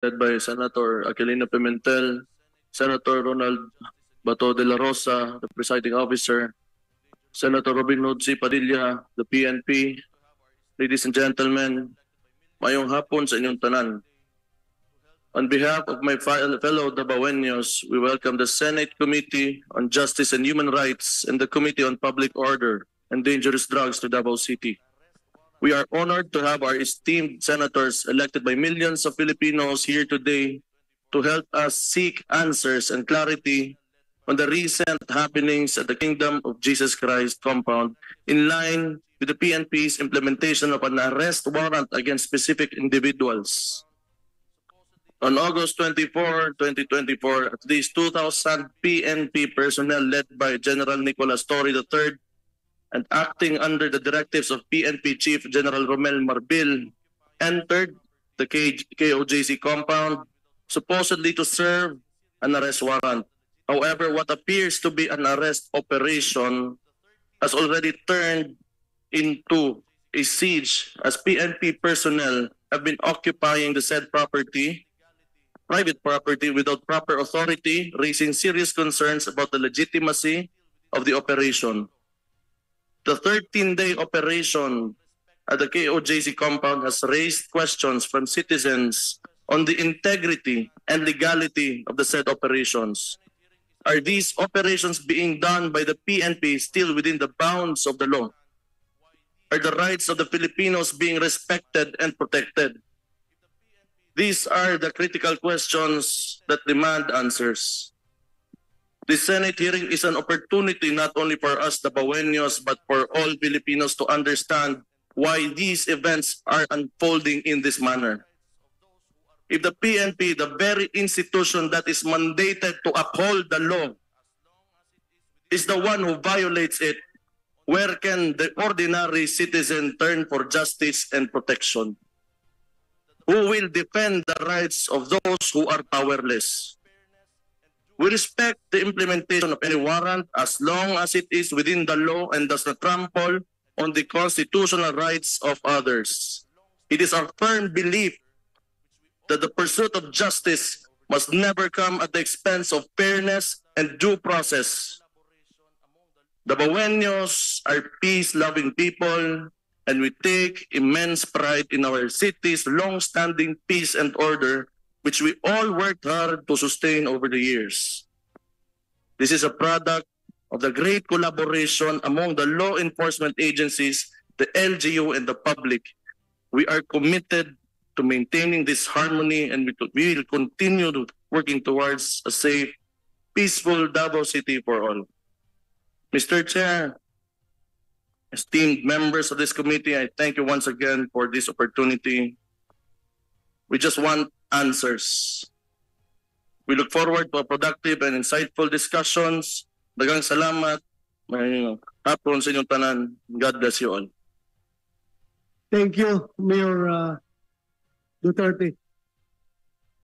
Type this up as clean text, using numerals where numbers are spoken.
led by Senator Aquilino Pimentel, Senator Ronald Bato de la Rosa, the presiding officer, Senator Robin Hood C. Padilla, the PNP. Ladies and gentlemen, mayong hapon sa inyong tanan. On behalf of my fellow Dabaweños, we welcome the Senate Committee on Justice and Human Rights and the Committee on Public Order and Dangerous Drugs to Davao City. We are honored to have our esteemed senators elected by millions of Filipinos here today to help us seek answers and clarity on the recent happenings at the Kingdom of Jesus Christ compound in line with the PNP's implementation of an arrest warrant against specific individuals. On August 24, 2024, at least 2,000 PNP personnel led by General Nicolas Torre III and acting under the directives of PNP Chief General Romel Marbil entered the KOJC compound supposedly to serve an arrest warrant. However, what appears to be an arrest operation has already turned into a siege as PNP personnel have been occupying the said property, private property, without proper authority, raising serious concerns about the legitimacy of the operation. The 13-day operation at the KOJC compound has raised questions from citizens on the integrity and legality of the said operations. Are these operations being done by the PNP still within the bounds of the law? Are the rights of the Filipinos being respected and protected? These are the critical questions that demand answers. The Senate hearing is an opportunity not only for us Dabaweños but for all Filipinos to understand why these events are unfolding in this manner. If the PNP, the very institution that is mandated to uphold the law, is the one who violates it, where can the ordinary citizen turn for justice and protection? Who will defend the rights of those who are powerless? We respect the implementation of any warrant as long as it is within the law and does not trample on the constitutional rights of others. It is our firm belief that the pursuit of justice must never come at the expense of fairness and due process. Dabaweños are peace-loving people, and we take immense pride in our city's long-standing peace and order, which we all worked hard to sustain over the years. This is a product of the great collaboration among the law enforcement agencies, the LGU, and the public. We are committed to maintaining this harmony, and we will continue working towards a safe, peaceful Davao City for all. Mr. Chair, esteemed members of this committee, I thank you once again for this opportunity. We just want answers. We look forward to a productive and insightful discussions. Daghang salamat. May hapon sa inyong tanan. God bless you all. Thank you, Mayor Duterte.